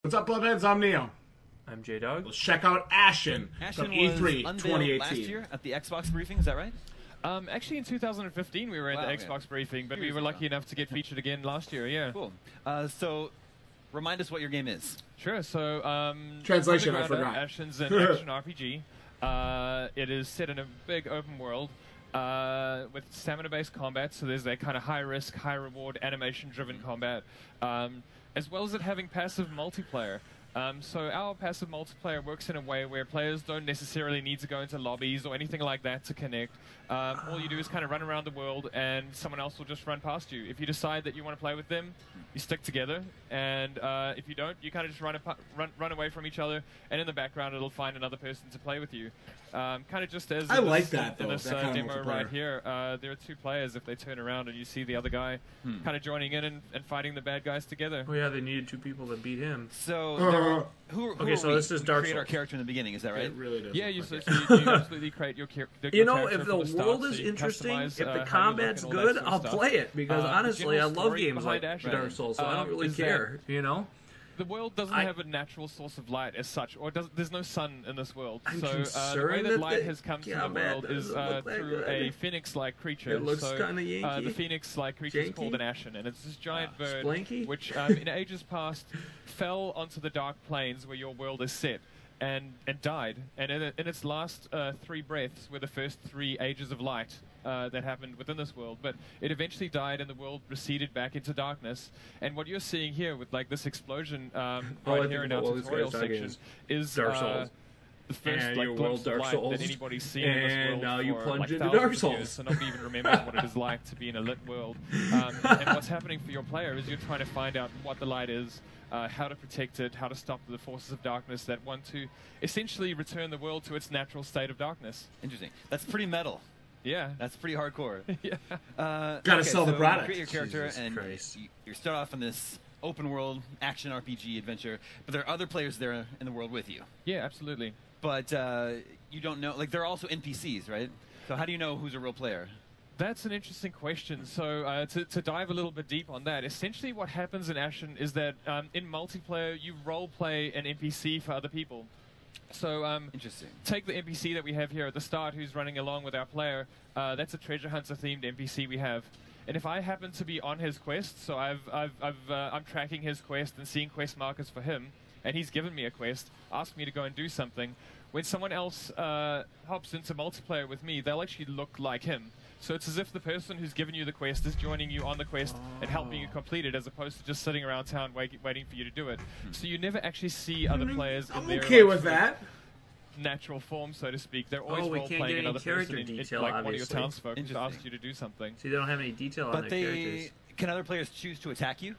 What's up, Plebheads? I'm Neo. I'm Jdog. Let's check out Ashen from E3 unveiled 2018. last year at the Xbox briefing, is that right? Actually, in 2015 we were at the Xbox briefing, but we were lucky enough to get featured again last year. Yeah. Cool. So, remind us what your game is. Sure. So, Translation, I forgot. Ashen's an action RPG. It is set in a big open world with stamina-based combat. So there's that kind of high-risk, high-reward, animation-driven combat, as well as it having passive multiplayer. So our passive multiplayer works in a way where players don't necessarily need to go into lobbies or anything like that to connect. All you do is kind of run around the world and someone else will just run past you. If you decide that you want to play with them, you stick together, and if you don't, you kind of just run away from each other, and in the background it'll find another person to play with you. Kind of just as I like in this demo right here, there are two players. If they turn around and you see the other guy kind of joining in and fighting the bad guys together. Oh yeah, they needed two people to beat him. So, who so this is Dark create Souls. our character in the beginning, is that right? It really does. Yeah, you absolutely create your character. You know, if the world is interesting, if the combat's good, I'll play it. Because honestly, I love games like Dark Souls, so I don't really care, you know? The world doesn't have a natural source of light as such, or there's no sun in this world. I'm so concerned the way that light that has come to the combat world is doesn't look that through good. a phoenix-like creature. It looks so, kinda Yankee. the phoenix-like creature is called Janky? an Ashen, and it's this giant bird Splanky? which, in ages past, fell onto the dark plains where your world is set. And died. And in its last 3 breaths were the first 3 ages of light that happened within this world. But it eventually died and the world receded back into darkness. And what you're seeing here with like this explosion right here in our tutorial section is Dark Souls. the first And like your glimpse world of Dark light Souls. that anybody's seen in this And world now you for plunge like into thousands Dark of Souls. years, so nobody even remembers what it is like to be in a lit world. And what's happening for your player is you're trying to find out what the light is, how to protect it, how to stop the forces of darkness that want to essentially return the world to its natural state of darkness. Interesting. That's pretty metal. Yeah. That's pretty hardcore. Yeah. Gotta sell the product. You create your character, Jesus and Christ. you start off in this open world action RPG adventure, but there are other players there in the world with you. Yeah, absolutely. But you don't know, like, they're also NPCs, right? So how do you know who's a real player? That's an interesting question. So to dive a little bit deep on that, essentially what happens in Ashen is that in multiplayer, you role-play an NPC for other people. So Interesting. Take the NPC that we have here at the start who's running along with our player. That's a treasure hunter-themed NPC we have. And if I happen to be on his quest, so I'm tracking his quest and seeing quest markers for him, and he's given me a quest, asked me to go and do something, when someone else hops into multiplayer with me, they'll actually look like him. So it's as if the person who's given you the quest is joining you on the quest and helping you complete it, as opposed to just sitting around town waiting for you to do it. So you never actually see other players in their okay with that. natural form, so to speak. They're always we can't role-playing get any another character person, detail, like one of your obviously. townsfolk who Interesting. asked you to do something. See, they don't have any detail on But their characters. can other players choose to attack you?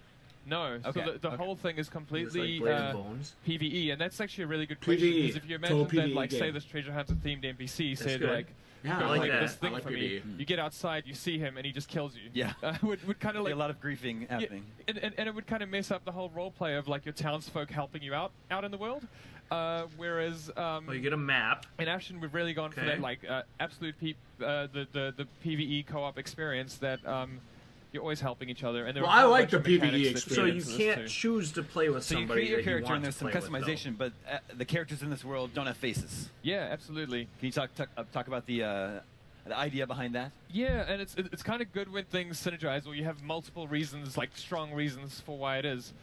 No, Okay, so the whole thing is completely It's like Blade of Bones. PvE, and that's actually a really good question, PvE. because if you Total imagine that, PvE like, say game. this treasure hunter-themed NPC said, good. like, Yeah, go I like play that. this I thing like for PvE. me. You get outside, you see him, and he just kills you. Yeah. Would kind of Like like a lot of griefing happening. and it would kind of mess up the whole roleplay of like your townsfolk helping you out in the world. Whereas Well, you get a map. in Ashen, we've really gone for Okay. that like absolute the PvE co-op experience that you're always helping each other. And there Well, are a I whole like bunch the of mechanics PvE that experience. So feed you into this can't too. choose to play with So you somebody create your that you character, want and there's to some play with, though. customization, but the characters in this world don't have faces. Yeah, absolutely. Can you talk about the idea behind that? Yeah, and it's kind of good when things synergize, or you have multiple reasons, like strong reasons for why it is.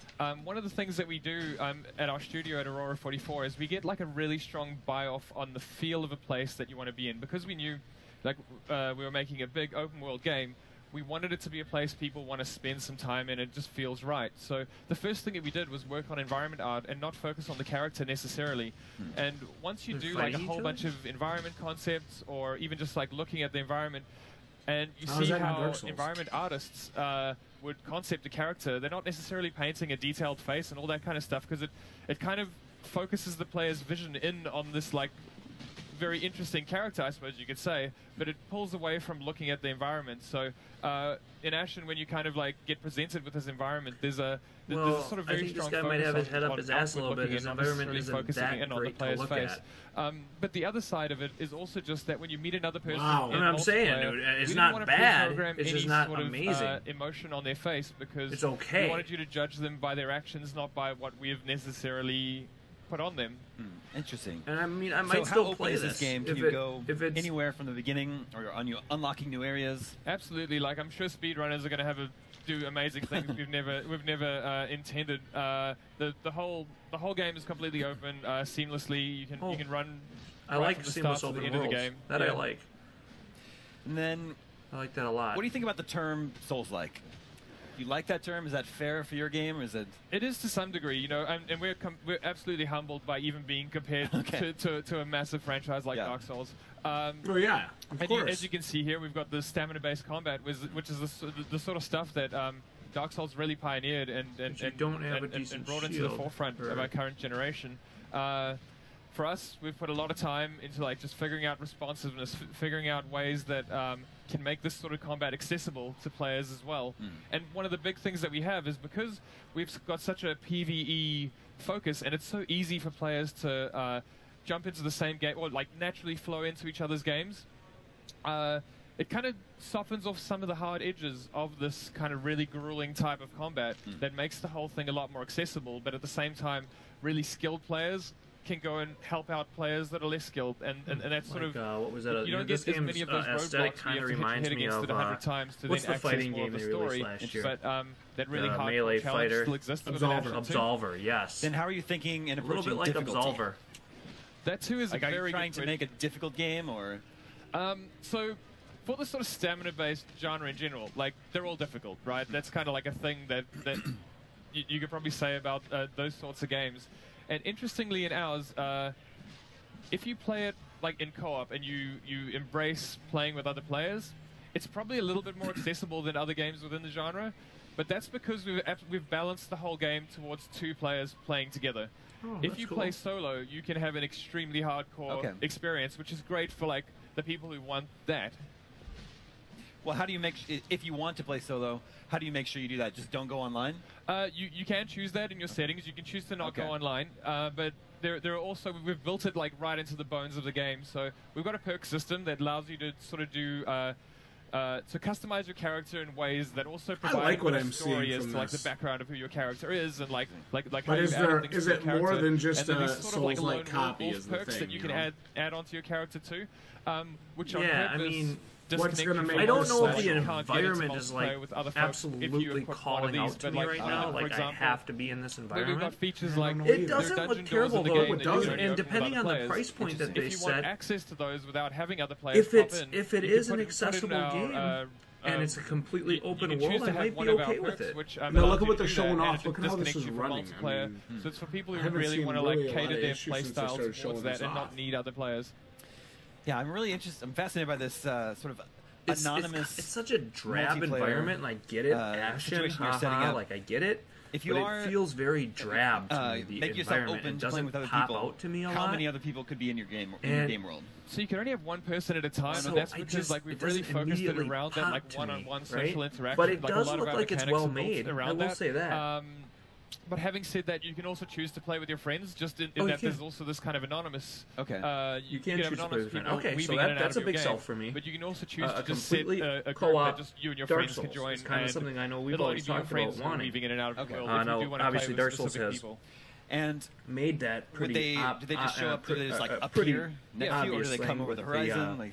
One of the things that we do at our studio at Aurora 44 is we get like a really strong buy-off on the feel of a place that you want to be in, because we knew, like, we were making a big open world game. We wanted it to be a place people want to spend some time in. It just feels right. So the first thing that we did was work on environment art and not focus on the character necessarily. And once you do like a whole bunch of environment concepts, or even just like looking at the environment, and you How is see that not how Dark Souls? environment artists would concept a character, they're not necessarily painting a detailed face and all that kind of stuff, because it kind of focuses the player's vision in on this like very interesting character, I suppose you could say, but it pulls away from looking at the environment. So in Ashen, when you kind of like get presented with this environment, there's a sort of very strong focus. I think this guy might have his head up his ass a little bit. His environment isn't that great to look at. But the other side of it is also just that when you meet another person, I'm saying, dude, it's not bad. It's just not amazing. Emotion on their face because it's okay. We wanted you to judge them by their actions, not by what we have necessarily put on them. Interesting. And I mean, I might still play this game. Can you go anywhere from the beginning, or are you unlocking new areas? Absolutely. Like I'm sure speedrunners are going to do amazing things we've never intended. The whole game is completely open, seamlessly. You can run. I like seamless open worlds. Of the game. That I like. And then I like that a lot. What do you think about the term Souls-like? You like that term? Is that fair for your game, or is it? It is to some degree, you know, and we're absolutely humbled by even being compared to a massive franchise like Dark Souls. Of course. As you can see here, we've got the stamina-based combat, which is the sort of stuff that Dark Souls really pioneered and brought into the forefront of our current generation. For us, we've put a lot of time into like just figuring out responsiveness, figuring out ways that can make this sort of combat accessible to players as well. And one of the big things that we have is because we've got such a PvE focus, and it's so easy for players to jump into the same game or like naturally flow into each other's games. It kind of softens off some of the hard edges of this kind of really grueling type of combat that makes the whole thing a lot more accessible, but at the same time, really skilled players can go and help out players that are less skilled, and that's sort of what was that? You don't get as many of those roadblocks kind of where you have to hit against it 100 times to then access more of the story. But that really hardcore challenge still exists. Absolver, yes. Then how are you thinking in approaching a little bit like Absolver? That too is like, very. Are you trying to make a difficult game, or? So for the sort of stamina-based genre in general, like they're all difficult, right? That's kind of like a thing that you could probably say about those sorts of games. And interestingly, in ours, if you play it like in co-op and you embrace playing with other players, it's probably a little bit more accessible than other games within the genre. But that's because we've balanced the whole game towards 2 players playing together. If you play solo, you can have an extremely hardcore experience, which is great for like the people who want that. Well, how do you make if you want to play solo? How do you make sure you do that? Just don't go online. You can choose that in your settings. You can choose to not go online, but there are also we've built it like right into the bones of the game. So we've got a perk system that allows you to sort of do to customize your character in ways that also provide a story as to like the background of who your character is and like how you add things is to it your more character. than just a Souls-like copy? Is the perks thing, that you can add onto your character too, which on I purpose. mean, what's going to make I don't know if like, the environment is like absolutely calling out to me right now. Like I have to be in this environment. We've got features like it doesn't look terrible though. It doesn't, and depending on the price point that they set, if you want access to those without having other players if it is an accessible game and it's a completely open world, I might be okay with it. No, look at what they're showing off. Look at how this is running. So it's for people who really want to like cater their playstyle towards that and not need other players. Yeah, I'm really interested. I'm fascinated by this sort of anonymous. It's such a drab environment, and I get it. Ashen, situation you're setting up. Like I get it. If you it feels very drab to me. The make yourself environment open it to playing doesn't with other pop people. Out to me a How lot. many other people could be in your game your game world? So you can only have one person at a time, So and that's because like we've really focused it around that like one-on-one social interaction. But it like, does a lot look of like it's well made. I will say that. But having said that, you can also choose to play with your friends. Just in that there's also this kind of anonymous. You can choose to play with friends. Okay, so that's a big sell for me. But you can also choose to just set completely a group that just you and your friends can join. It's kind of something I know we've always talked about wanting. Weaving in and out of the world. No, obviously Dark Souls has and made that pretty. Did they just show up to this like up here next to you, or do they come over the horizon?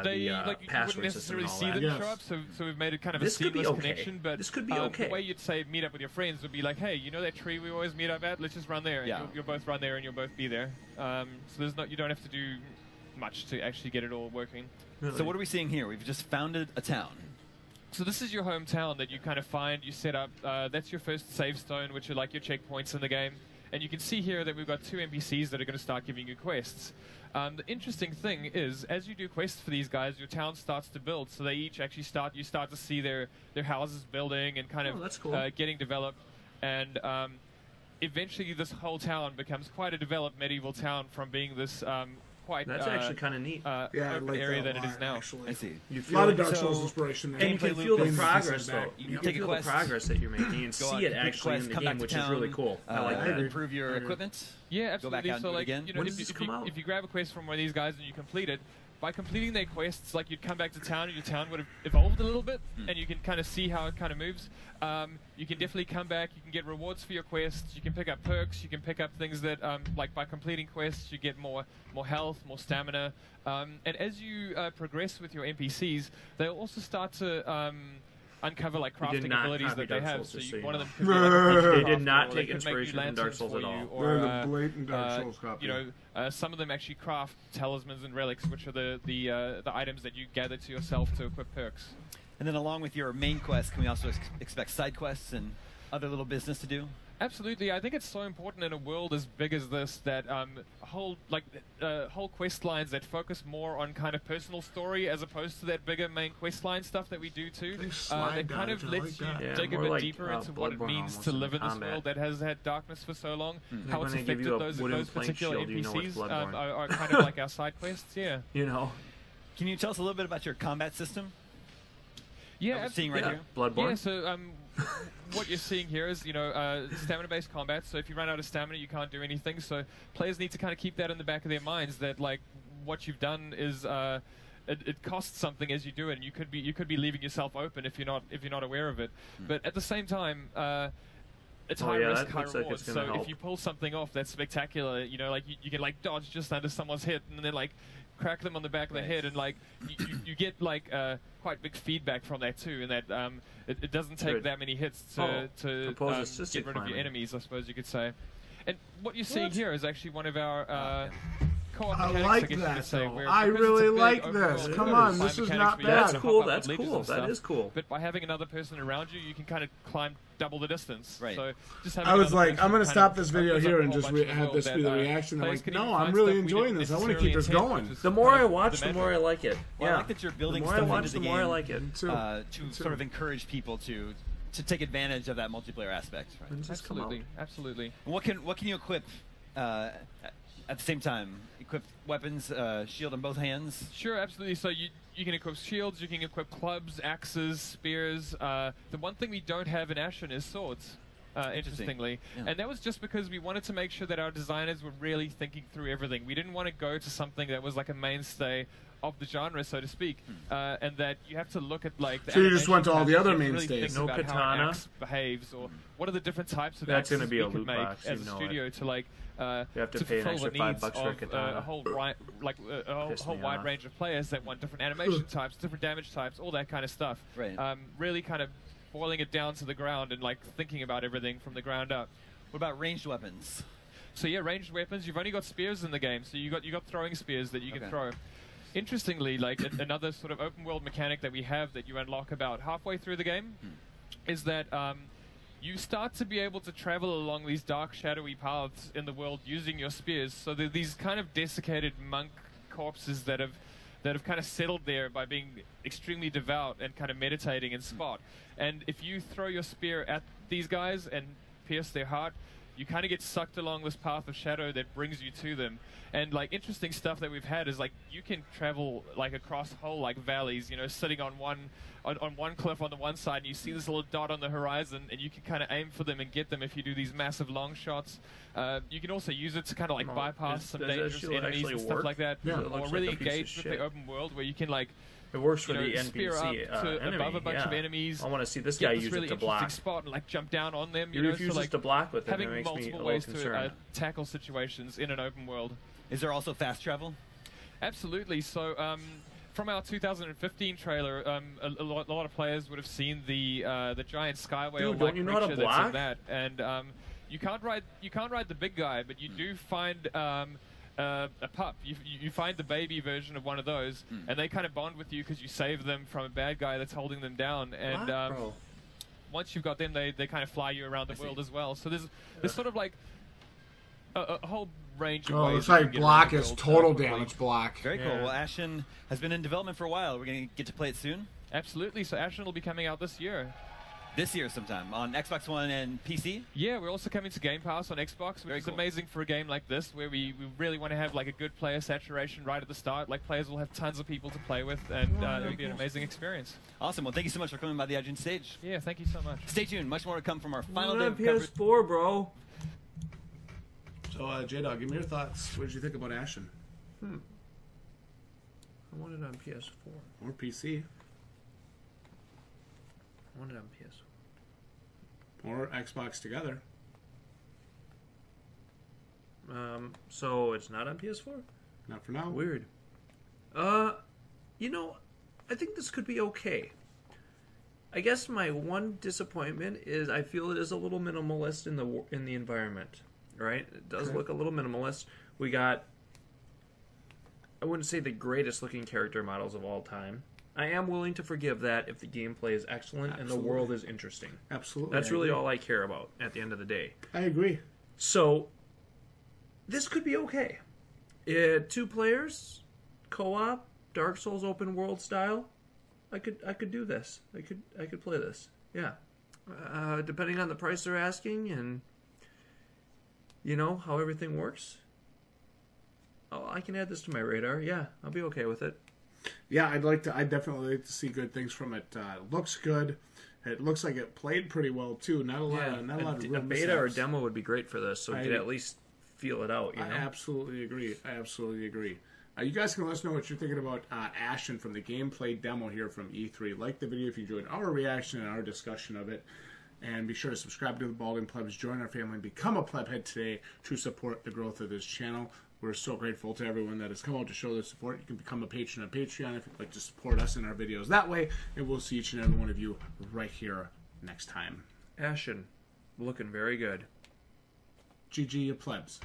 They you wouldn't necessarily see them show up, so we've made it kind of a seamless connection. But this could be okay. The way you'd say meet up with your friends would be like, hey, you know that tree we always meet up at? Let's just run there. You'll both run there, and you'll both be there. So you don't have to do much to actually get it all working. Really? So what are we seeing here? We've just founded a town. So this is your hometown that you kind of find, you set up. That's your first save stone, which are like your checkpoints in the game. And you can see here that we've got 2 NPCs that are going to start giving you quests. The interesting thing is, as you do quests for these guys, your town starts to build. So they each actually you start to see their houses building and kind of getting developed. And eventually this whole town becomes quite a developed medieval town from being this quite That's actually kind of neat. Yeah, open like area that than it is now. Actually. I see. You A feel lot of it, Dark so- Souls inspiration there. and you can feel the progress, though. Yep. You Take can a feel the quest. progress that you're making and Go out, see it complete actually quest, in the come back game, to which is town, really cool. I like that. Improve your equipment. Yeah, Go absolutely. back out and So, do it like, again. you know, When does this come out? if you grab a quest from one of these guys and you complete it, by completing their quests, like, you'd come back to town and your town would have evolved a little bit, and you can kind of see how it kind of moves. You can definitely come back, you can get rewards for your quests, you can pick up perks, you can pick up things that, like, by completing quests, you get more health, more stamina. And as you progress with your NPCs, they'll also start to uncover, like, crafting not abilities copy that they Dark have. Souls, So just so you one of know. them could be like a They did not or take they could make inspiration you from Dark lanterns Souls for at you, all. or, They're the blatant Dark Souls copy. you know, some of them actually craft talismans and relics, which are the items that you gather to yourself to equip perks. And then along with your main quest, can we also expect side quests and other little business to do? Absolutely, I think it's so important in a world as big as this that whole quest lines that focus more on kind of personal story as opposed to that bigger main quest line stuff that we do too. That kind of lets you dig a bit deeper into what it means to live in this world that has had darkness for so long. How it's affected those particular NPCs are kind of like our side quests. Yeah. You know. Can you tell us a little bit about your combat system? Yeah, That we're seeing right here. Bloodborne. Yeah, so what you're seeing here is, you know, stamina-based combat. So if you run out of stamina, you can't do anything. So players need to kind of keep that in the back of their minds that, like, what you've done is it costs something as you do it, and you could be leaving yourself open if you're not aware of it. But at the same time, it's high risk, high reward. So if you pull something off that's spectacular, you know, like you can like dodge just under someone's head and then like crack them on the back of the head, and like you get like quite big feedback from that too, and that it doesn't take that many hits to get rid of your enemies, I suppose you could say. And what you're seeing here is actually one of our co-op I mechanics, like I guess you that, could say. though. Where, I because really it's a big like open this. world, Come on, five this is mechanics not where you bad. have That's to cool. hop up That's ledges cool. and That stuff. is cool. But by having another person around you, you can kind of climb double the distance. Right. So just having I was another like, person I'm going to kind stop of this video opens up here a and whole just bunch of have this world be the that, reaction. I'm players like, can no, even I'm find really stuff we enjoying didn't this. I want to necessarily keep this intend, going. which is The more kind I of watch, the magic. more I like it. Well, Yeah. I like that you're building the more stuff I watch, into the the more I game like it. to sort of encourage people to take advantage of that multiplayer aspect. Right? When does this come out? Absolutely. What can you equip at the same time? Equip weapons, shield on both hands. Sure, absolutely. So you can equip shields, you can equip clubs, axes, spears. The one thing we don't have in Ashen is swords. Interestingly, and that was just because we wanted to make sure that our designers were really thinking through everything. We didn't want to go to something that was like a mainstay of the genre, so to speak, and that you have to look at like. The So you just went to all the other really mainstays. think No about how an katana. axe behaves, or what are the different types of That's axes gonna be we a can loot make box, as you a know studio to like. You have to to pay an fulfill extra the $5 needs for a of katana. a whole Piss whole me wide off. range of players that want different animation types, different damage types, all that kind of stuff. Right. Really kind of boiling it down to the ground and like thinking about everything from the ground up. What about ranged weapons? So yeah, ranged weapons. You've only got spears in the game, so you got throwing spears that you can throw. Interestingly, like another sort of open world mechanic that we have that you unlock about halfway through the game is that you start to be able to travel along these dark, shadowy paths in the world using your spears. So they're these kind of desiccated monk corpses that have kind of settled there by being extremely devout and kind of meditating in spot. And if you throw your spear at these guys and pierce their heart, you kind of get sucked along this path of shadow that brings you to them. And like interesting stuff that we've had is like you can travel like across whole like valleys, you know, sitting on one cliff on the one side, and you see this little dot on the horizon, and you can kind of aim for them and get them if you do these massive long shots. You can also use it to kind of like bypass some dangerous enemies and stuff like that, or really engage with the open world where you can like. It works for You know, the spear up NPC to enemy. above a bunch of enemies. I want to see this Get guy this use really it to interesting block. spot and like jump down on them. He You know, refuses so, like, to block with it. having It makes me a multiple little ways to concerned. tackle situations in an open world. Is there also fast travel? Absolutely. So from our 2015 trailer, a lot of players would have seen the giant sky whale Dude, don't you know how to creature that's in block? that, and you can't ride the big guy, but you do find a pup. You find the baby version of one of those, and they kind of bond with you because you save them from a bad guy that's holding them down. And Bro. once you've got them, they kind of fly you around the world as well. So there's sort of like a whole range of ways. It's you can like get block around the is world total quickly. damage block. Very cool. Well, Ashen has been in development for a while. We're going to get to play it soon. Absolutely. So Ashen will be coming out this year. this year sometime on Xbox One and PC. Yeah, we're also coming to Game Pass on Xbox, which is amazing for a game like this, where we really want to have like a good player saturation right at the start. Like players will have tons of people to play with, and it'll be an amazing experience. Awesome. Well, thank you so much for coming by the Ashen stage. Yeah, thank you so much. Stay tuned. Much more to come from our final day of PS4, bro. So, Jdog, give me your thoughts. What did you think about Ashen? I want it on PS4. Or PC. I want it on PS4. Or Xbox together. So it's not on PS4? Not for now. Weird. You know, I think this could be okay. I guess my one disappointment is I feel it is a little minimalist in the environment. Right? It does look a little minimalist. We got, I wouldn't say the greatest looking character models of all time. I am willing to forgive that if the gameplay is excellent and the world is interesting. Absolutely. That's really all I care about at the end of the day. I agree. So, this could be okay. 2 players, co-op, Dark Souls open world style. I could do this. I could play this. Yeah. Depending on the price they're asking and you know how everything works. Oh, I can add this to my radar. Yeah, I'll be okay with it. Yeah, I'd definitely like to see good things from it. It looks good. It looks like it played pretty well too. Not a lot of real a beta mishaps. or demo would be great for this, so you could at least feel it out. You know? I absolutely agree. You guys can let us know what you're thinking about Ashen from the gameplay demo here from E3. Like the video if you enjoyed our reaction and our discussion of it. And be sure to subscribe to the Balding Plebs, join our family, and become a plebhead today to support the growth of this channel. We're so grateful to everyone that has come out to show their support. You can become a patron on Patreon if you'd like to support us in our videos that way. And we'll see each and every one of you right here next time. Ashen, looking very good. GG, you plebs.